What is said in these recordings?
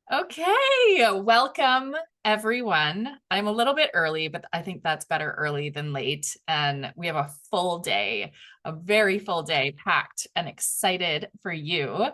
Okay, welcome everyone. I'm a little bit early, but I think that's better early than late. And we have a full day, a very full day packed and excited for you.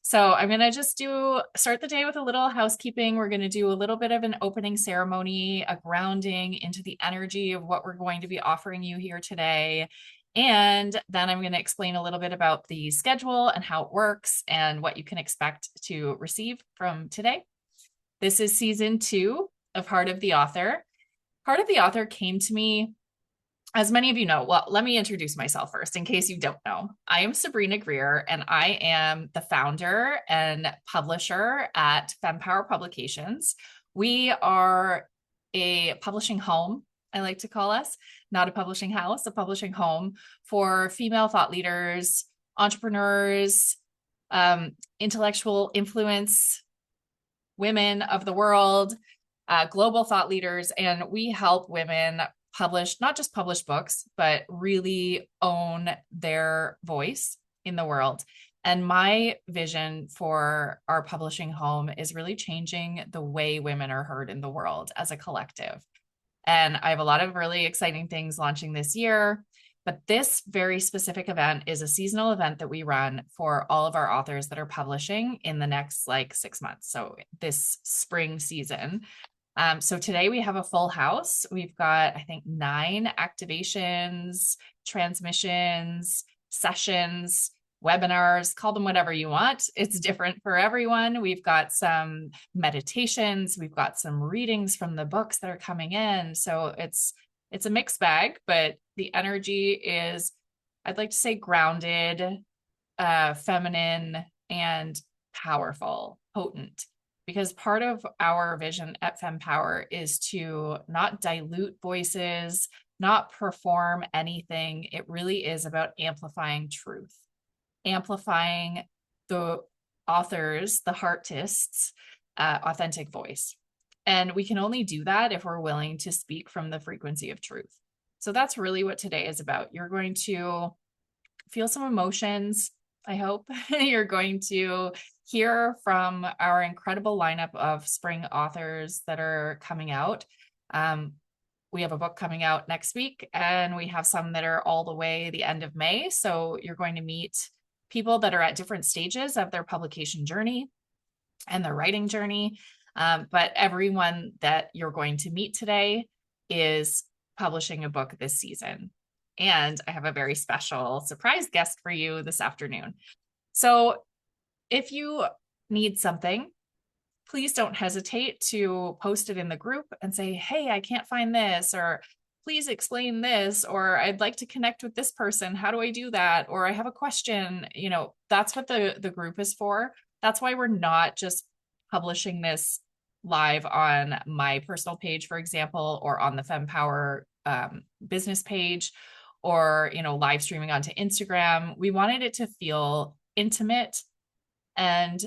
So I'm going to just start the day with a little housekeeping. We're going to do a little bit of an opening ceremony, a grounding into the energy of what we're going to be offering you here today. And then I'm going to explain a little bit about the schedule and how it works and what you can expect to receive from today. This is season 2 of Heart of the Author. Heart of the Author came to me, as many of you know. Well, let me introduce myself first in case you don't know. I am Sabrina Greer, and I am the founder and publisher at FemPower Publications. We are a publishing home, I like to call us, not a publishing house, a publishing home for female thought leaders, entrepreneurs, intellectual influence, women of the world, global thought leaders, and we help women not just publish books, but really own their voice in the world. And my vision for our publishing home is really changing the way women are heard in the world as a collective. And I have a lot of really exciting things launching this year. But this very specific event is a seasonal event that we run for all of our authors that are publishing in the next 6 months. So this spring season. So today we have a full house. We've got, I think, 9 activations, transmissions, sessions, webinars, call them whatever you want. It's different for everyone. We've got some meditations. We've got some readings from the books that are coming in. So it's a mixed bag, but the energy is, I'd like to say, grounded, feminine, and powerful, potent. Because part of our vision at FemPower is to not dilute voices, not perform anything. It really is about amplifying truth, amplifying the authors, the heartists, authentic voice. And we can only do that if we're willing to speak from the frequency of truth. So that's really what today is about. You're going to feel some emotions, I hope. You're going to hear from our incredible lineup of spring authors that are coming out. We have a book coming out next week, and we have some that are all the way the end of May. So you're going to meet people that are at different stages of their publication journey and their writing journey. But everyone that you're going to meet today is publishing a book this season. And I have a very special surprise guest for you this afternoon. So if you need something, please don't hesitate to post it in the group and say, hey, I can't find this, or please explain this, or I'd like to connect with this person. How do I do that? Or I have a question. That's what the group is for. That's why we're not just publishing this live on my personal page, for example, or on the FemPower business page, or live streaming onto Instagram. We wanted it to feel intimate and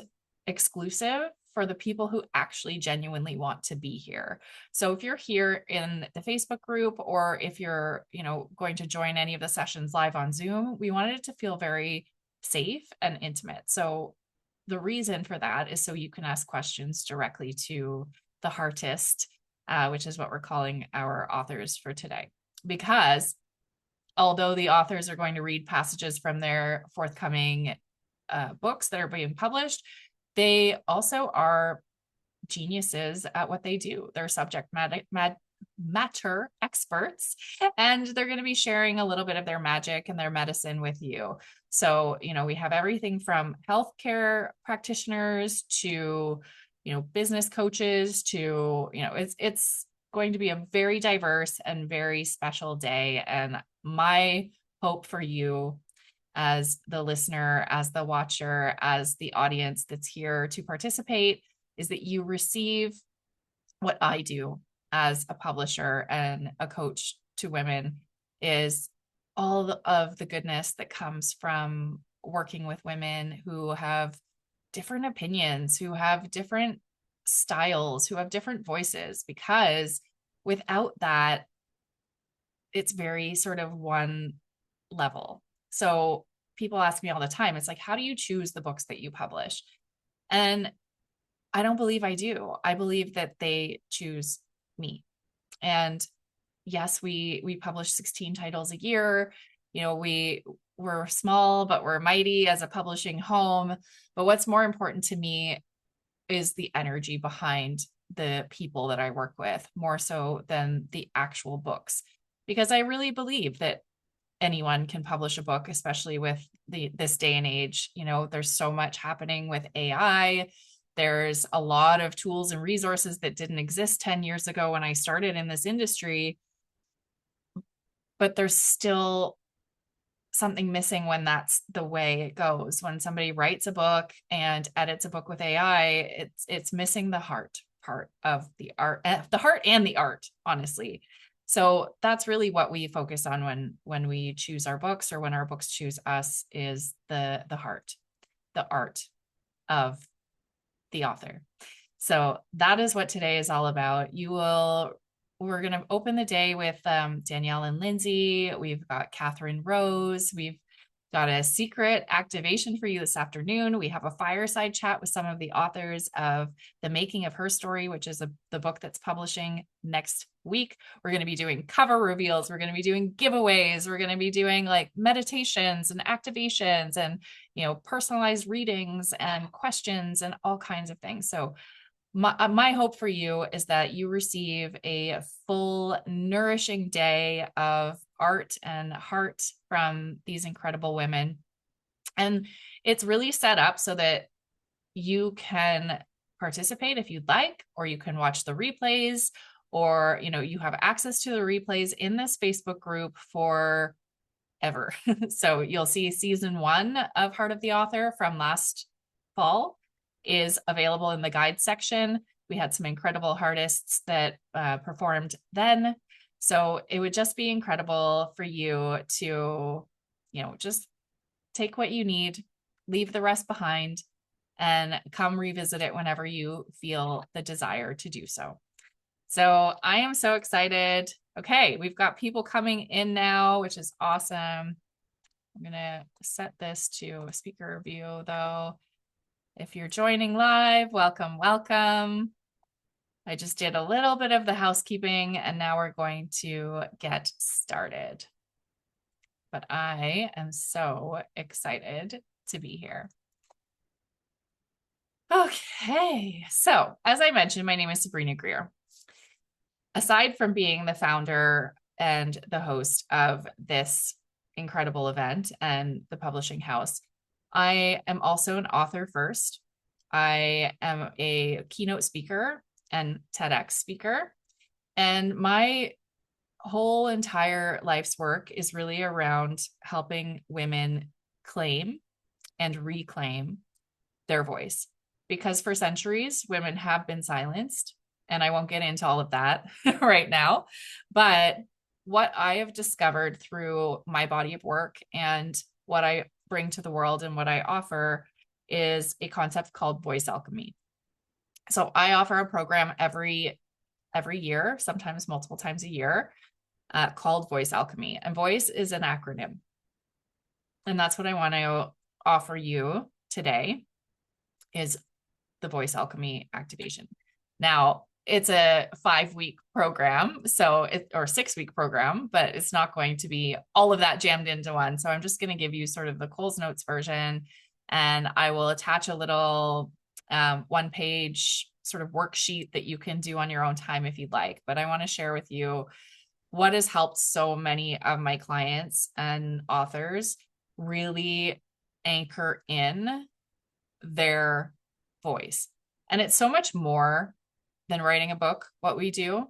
exclusive for the people who actually genuinely want to be here. So if you're here in the Facebook group, or if you're going to join any of the sessions live on Zoom, we wanted it to feel very safe and intimate. So the reason for that is so you can ask questions directly to the heartist, which is what we're calling our authors for today. Because although the authors are going to read passages from their forthcoming books that are being published, they also are geniuses at what they do. They're subject matter experts, and they're going to be sharing a little bit of their magic and their medicine with you. So, we have everything from healthcare practitioners to, business coaches to, it's going to be a very diverse and very special day. And my hope for you as the listener, as the watcher, as the audience that's here to participate is that you receive what I do as a publisher and a coach to women, is all of the goodness that comes from working with women who have different opinions, who have different styles, who have different voices, because without that, it's very sort of one level. So people ask me all the time, it's like, how do you choose the books that you publish? And I don't believe I do. I believe that they choose me. And yes, we publish 16 titles a year. You know, we're small, but we're mighty as a publishing home. But what's more important to me is the energy behind the people that I work with, more so than the actual books. Because I really believe that anyone can publish a book, especially with this day and age. You know, there's so much happening with AI. There's a lot of tools and resources that didn't exist 10 years ago when I started in this industry, but there's still something missing when that's the way it goes. When somebody writes a book and edits a book with AI, it's missing the heart part of the art, the heart and the art, honestly. So that's really what we focus on when we choose our books, or when our books choose us, is the heart, the art of the author. So that is what today is all about. We're going to open the day with Danielle and Lindsay. We've got Catherine Rose. We've got a secret activation for you this afternoon. We have a fireside chat with some of the authors of The Making of Her Story, which is the book that's publishing next week. We're going to be doing cover reveals. We're going to be doing giveaways. We're going to be doing like meditations and activations and, you know, personalized readings and questions and all kinds of things. So my hope for you is that you receive a full, nourishing day of art and heart from these incredible women. And it's really set up so that you can participate if you'd like, or you can watch the replays, or, you know, you have access to the replays in this Facebook group for ever. So you'll see season 1 of Heart of the Author from last fall is available in the guide section. We had some incredible artists that performed then. So it would just be incredible for you to, you know, just take what you need, leave the rest behind, and come revisit it whenever you feel the desire to do so. So I am so excited. Okay, we've got people coming in now, which is awesome. I'm going to set this to a speaker view though. If you're joining live, welcome, welcome. I just did a little bit of the housekeeping and now we're going to get started. But I am so excited to be here. Okay, so as I mentioned, my name is Sabrina Greer. Aside from being the founder and the host of this incredible event and the publishing house, I am also an author first. I am a keynote speaker and TEDx speaker. And my whole entire life's work is really around helping women claim and reclaim their voice. Because for centuries, women have been silenced. And I won't get into all of that right now. But what I have discovered through my body of work and what I bring to the world and what I offer is a concept called Voice Alchemy. So I offer a program every year, sometimes multiple times a year, called Voice Alchemy. And voice is an acronym. And that's what I want to offer you today, is the Voice Alchemy activation. Now, it's a 5-week program, or 6-week program, but it's not going to be all of that jammed into one. So I'm just going to give you sort of the Coles Notes version, and I will attach a little 1-page sort of worksheet that you can do on your own time if you'd like. But I want to share with you what has helped so many of my clients and authors really anchor in their voice. And it's so much more than writing a book, what we do.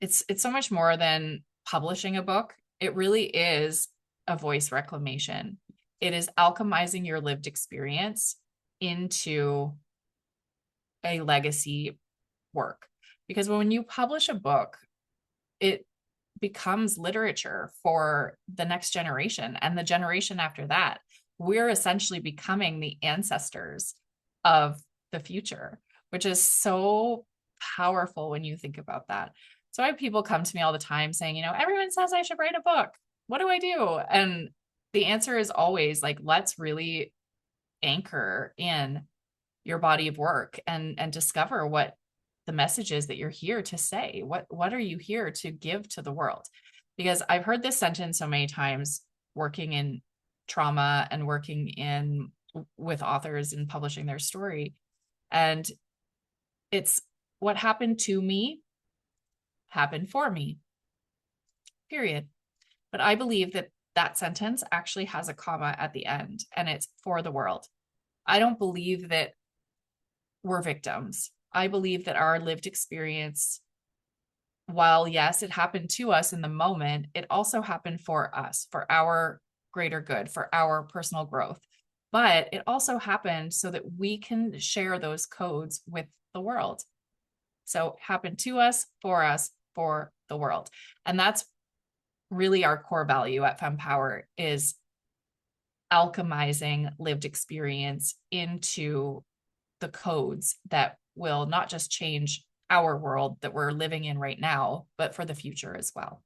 It's so much more than publishing a book. It really is a voice reclamation. It is alchemizing your lived experience into a legacy work. Because when you publish a book, it becomes literature for the next generation and the generation after that. We're essentially becoming the ancestors of the future, which is so powerful when you think about that. So I have people come to me all the time saying, you know, everyone says I should write a book. What do I do? And the answer is always like, let's really anchor in your body of work and discover what the message is that you're here to say. What are you here to give to the world? Because I've heard this sentence so many times working in trauma and working in with authors and publishing their story. And it's what happened to me happened for me, period. But I believe that that sentence actually has a comma at the end, and it's for the world. I don't believe that we're victims. I believe that our lived experience, while yes, it happened to us in the moment, it also happened for us, for our greater good, for our personal growth. But it also happened so that we can share those codes with the world. So it happened to us, for the world. And that's really our core value at FemPower, is alchemizing lived experience into the codes that will not just change our world that we're living in right now, but for the future as well.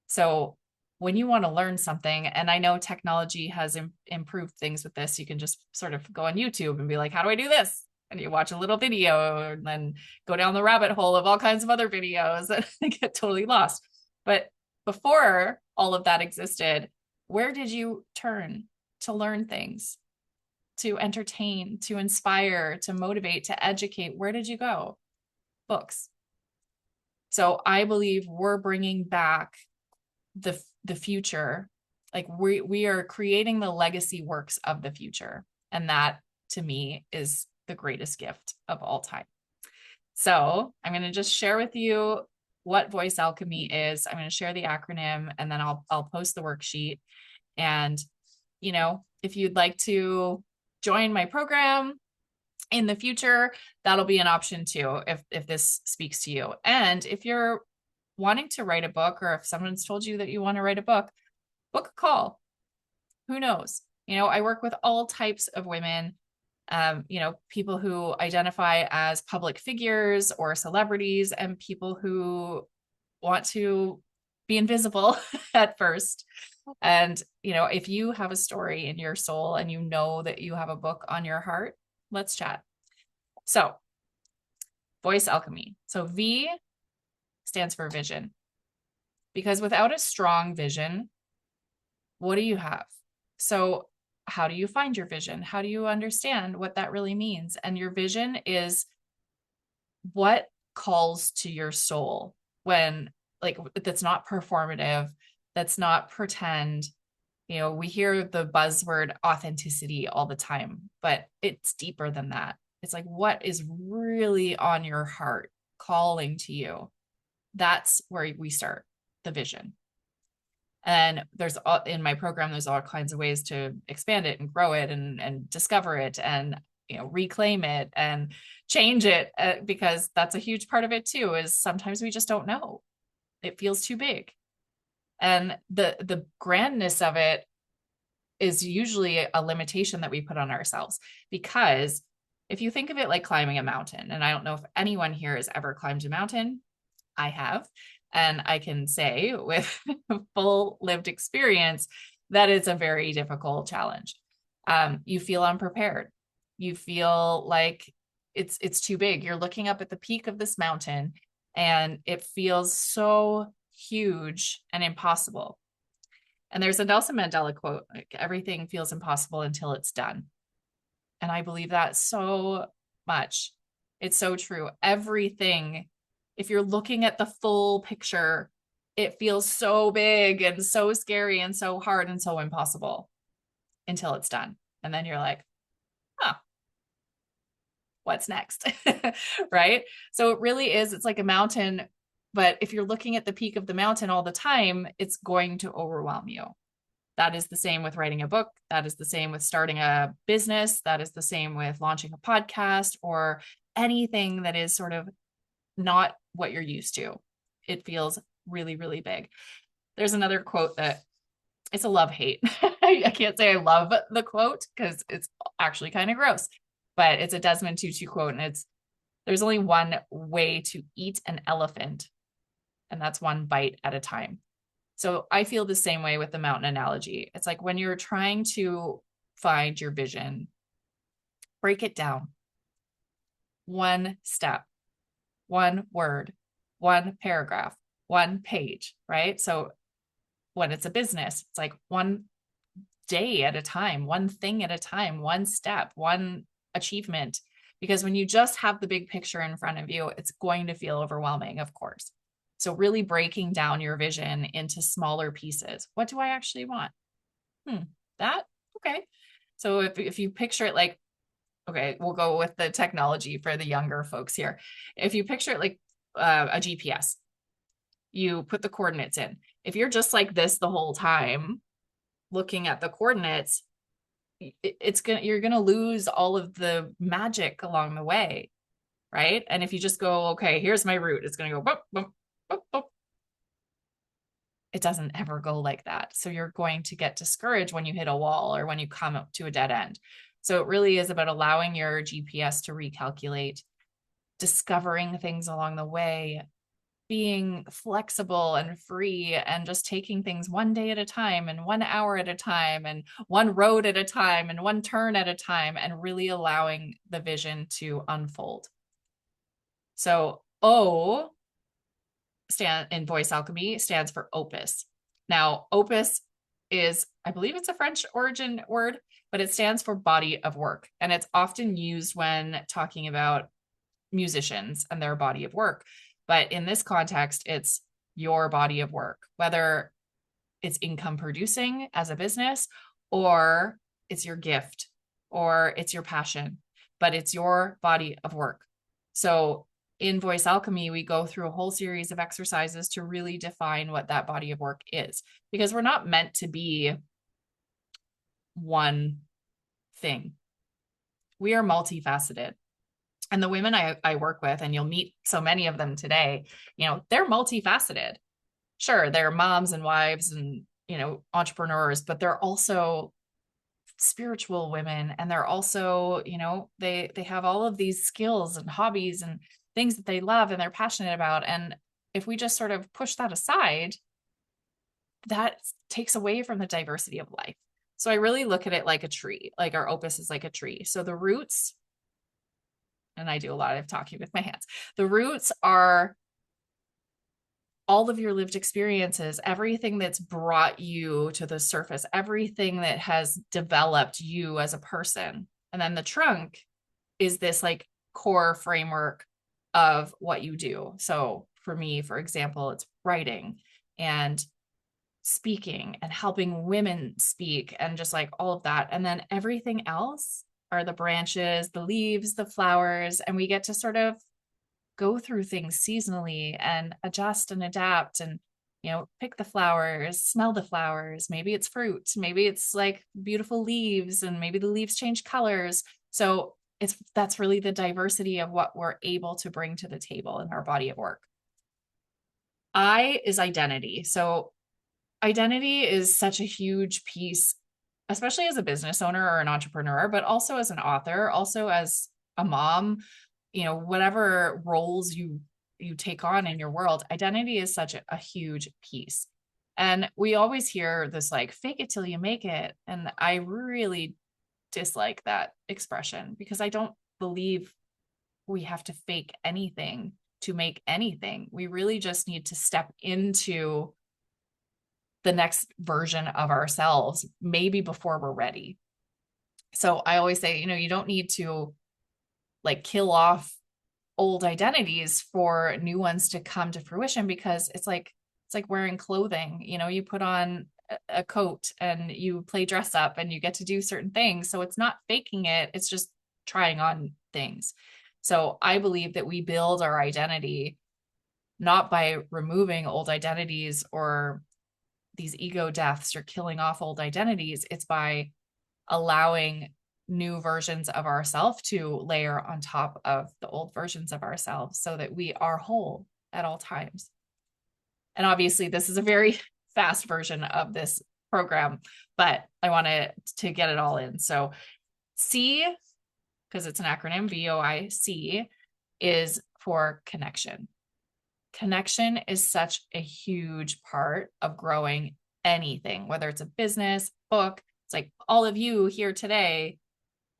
So when you want to learn something, and I know technology has improved things with this, you can just sort of go on YouTube and be like, how do I do this? And you watch a little video and then go down the rabbit hole of all kinds of other videos and get totally lost. But before all of that existed, where did you turn to learn things, to entertain, to inspire, to motivate, to educate? Where did you go? Books. So I believe we're bringing back the future. Like we are creating the legacy works of the future. And that to me is the greatest gift of all time. So I'm going to just share with you what Voice Alchemy is. I'm going to share the acronym, and then I'll post the worksheet. And, you know, if you'd like to join my program in the future, that'll be an option too, if this speaks to you. And if you're wanting to write a book, or if someone's told you that you want to write a book, book a call. Who knows? You know, I work with all types of women, you know, people who identify as public figures or celebrities, and people who want to be invisible at first. And, you know, if you have a story in your soul and you know that you have a book on your heart, let's chat. So, Voice Alchemy. So V stands for vision. Because without a strong vision, what do you have? So how do you find your vision? How do you understand what that really means? And your vision is what calls to your soul, when, like, that's not performative, that's not pretend. You know, we hear the buzzword authenticity all the time, but it's deeper than that. It's like, what is really on your heart calling to you? That's where we start the vision. And there's in my program, there's all kinds of ways to expand it and grow it and discover it and, you know, reclaim it and change it, because that's a huge part of it too, is sometimes we just don't know. It feels too big. And the grandness of it is usually a limitation that we put on ourselves. Because if you think of it like climbing a mountain, and I don't know if anyone here has ever climbed a mountain, I have. And I can say with full lived experience that it's a very difficult challenge. You feel unprepared. You feel like it's too big. You're looking up at the peak of this mountain and it feels so huge and impossible. And there's a Nelson Mandela quote, like, everything feels impossible until it's done. And I believe that so much. It's so true. Everything, if you're looking at the full picture, it feels so big and so scary and so hard and so impossible until it's done. And then you're like, huh, what's next? Right? So it really is, it's like a mountain, but if you're looking at the peak of the mountain all the time, it's going to overwhelm you. That is the same with writing a book. That is the same with starting a business. That is the same with launching a podcast or anything that is sort of not what you're used to. It feels really, really big. There's another quote that it's a love-hate. I can't say I love the quote because it's actually kind of gross, but it's a Desmond Tutu quote, and it's, there's only one way to eat an elephant, and that's one bite at a time. So I feel the same way with the mountain analogy. It's like when you're trying to find your vision, break it down. one step, one word, one paragraph, one page, right? So when it's a business, it's like one day at a time, one thing at a time, one step, one achievement. Because when you just have the big picture in front of you, it's going to feel overwhelming, of course. So really breaking down your vision into smaller pieces. What do I actually want? That, okay. So if you picture it like, okay, we'll go with the technology for the younger folks here. If you picture it like a GPS, you put the coordinates in. If you're just like this the whole time, looking at the coordinates, you're gonna lose all of the magic along the way, right? And if you just go, okay, here's my route, it's gonna go boop, boop, boop, boop. It doesn't ever go like that. So you're going to get discouraged when you hit a wall or when you come up to a dead end. So it really is about allowing your GPS to recalculate, discovering things along the way, being flexible and free, and just taking things one day at a time and 1 hour at a time and one road at a time and one turn at a time, and really allowing the vision to unfold. So O in Voice Alchemy stands for opus. Now, opus is, I believe it's a French origin word, but it stands for body of work. And it's often used when talking about musicians and their body of work. But in this context, it's your body of work, whether it's income producing as a business, or it's your gift, or it's your passion, but it's your body of work. So in Voice Alchemy, we go through a whole series of exercises to really define what that body of work is, because we're not meant to be one thing. We are multifaceted. And the women I work with, and you'll meet so many of them today, they're multifaceted. Sure, they're moms and wives and, entrepreneurs, but they're also spiritual women. And they're also, they have all of these skills and hobbies and things that they love and they're passionate about. And if we just sort of push that aside, that takes away from the diversity of life. So I really look at it like a tree, like our opus is like a tree. So the roots, and I do a lot of talking with my hands, the roots are all of your lived experiences, everything that's brought you to the surface, everything that has developed you as a person. And then the trunk is this like core framework of what you do. So for me, for example, it's writing and speaking and helping women speak and just like all of that. And then everything else are the branches, the leaves, the flowers, and we get to sort of go through things seasonally and adjust and adapt and, pick the flowers, smell the flowers. Maybe it's fruit, maybe it's like beautiful leaves, and maybe the leaves change colors. So that's really the diversity of what we're able to bring to the table in our body of work. I is identity. So identity is such a huge piece, especially as a business owner or an entrepreneur, but also as an author, also as a mom, whatever roles you take on in your world, identity is such a huge piece. And we always hear this like fake it till you make it. And I really dislike that expression, because I don't believe we have to fake anything to make anything. We really just need to step into the next version of ourselves, maybe before we're ready. So I always say, you don't need to like kill off old identities for new ones to come to fruition, because it's like wearing clothing. You put on a coat and you play dress up and you get to do certain things. So it's not faking it, it's just trying on things. So I believe that we build our identity not by removing old identities or these ego deaths or killing off old identities. It's by allowing new versions of ourselves to layer on top of the old versions of ourselves, so that we are whole at all times. And obviously this is a very fast version of this program, but I wanted to get it all in. So C, because it's an acronym, V.O.I.C.E, is for connection. Connection is such a huge part of growing anything, whether it's a business, book. It's like all of you here today.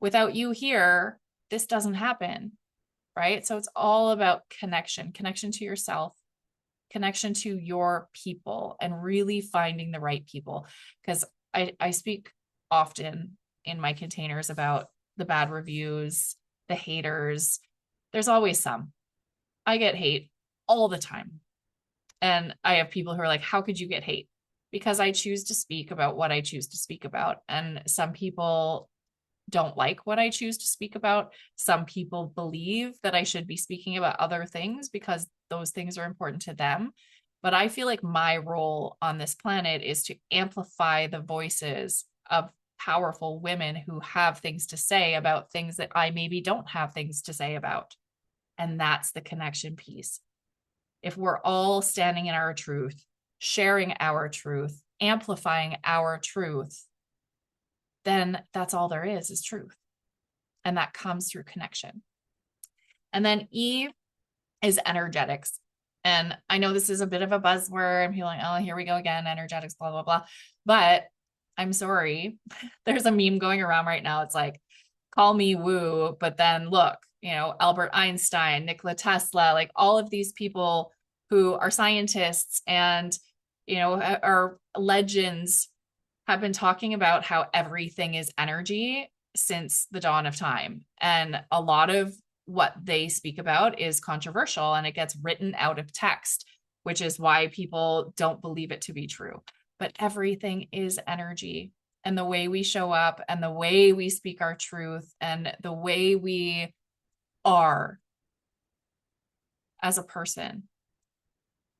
Without you here, this doesn't happen. right? So it's all about connection, connection to yourself, connection to your people, and really finding the right people. Because I speak often in my containers about the bad reviews, the haters. There's always some. I get hate all the time. And I have people who are like, how could you get hate? Because I choose to speak about what I choose to speak about. And some people don't like what I choose to speak about. Some people believe that I should be speaking about other things because those things are important to them. But I feel like my role on this planet is to amplify the voices of powerful women who have things to say about things that I maybe don't have things to say about. And that's the connection piece. If we're all standing in our truth, sharing our truth, amplifying our truth, then that's all there is truth. And that comes through connection. And then E is energetics. And I know this is a bit of a buzzword. I'm feeling, oh, here we go again, energetics, blah, blah, blah. But I'm sorry. There's a meme going around right now. It's like, call me woo. But then look, Albert Einstein, Nikola Tesla, like all of these people who are scientists and, are legends, have been talking about how everything is energy since the dawn of time. And a lot of what they speak about is controversial and it gets written out of text, which is why people don't believe it to be true. But everything is energy. And the way we show up and the way we speak our truth and the way we are as a person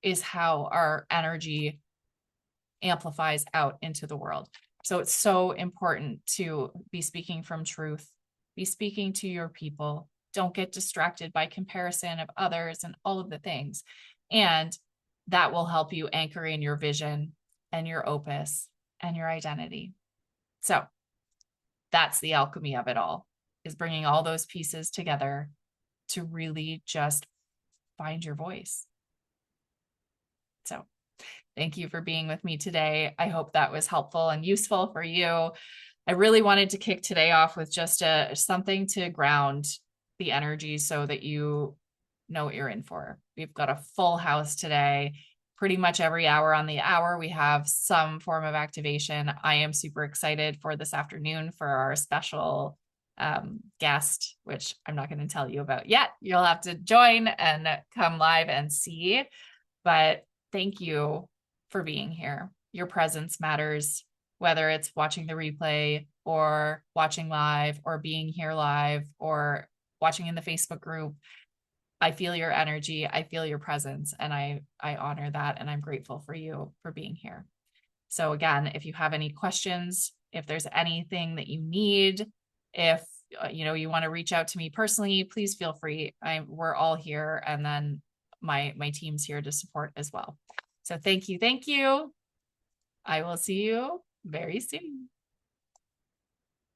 is how our energy amplifies out into the world. So it's so important to be speaking from truth, be speaking to your people. Don't get distracted by comparison of others and all of the things. And that will help you anchor in your vision and your opus and your identity. So that's the alchemy of it all, is bringing all those pieces together to really just find your voice. So thank you for being with me today. I hope that was helpful and useful for you. I really wanted to kick today off with just something to ground the energy so that you know what you're in for. We've got a full house today. Pretty much every hour on the hour, we have some form of activation. I am super excited for this afternoon for our special guest, which I'm not going to tell you about yet. You'll have to join and come live and see. But thank you for being here. Your presence matters, whether it's watching the replay or watching live or being here live or watching in the Facebook group. I feel your energy. I feel your presence, and I honor that. And I'm grateful for you for being here. So again, if you have any questions, if there's anything that you need, if you want to reach out to me personally, please feel free. We're all here. And then my team's here to support as well. So thank you. I will see you very soon.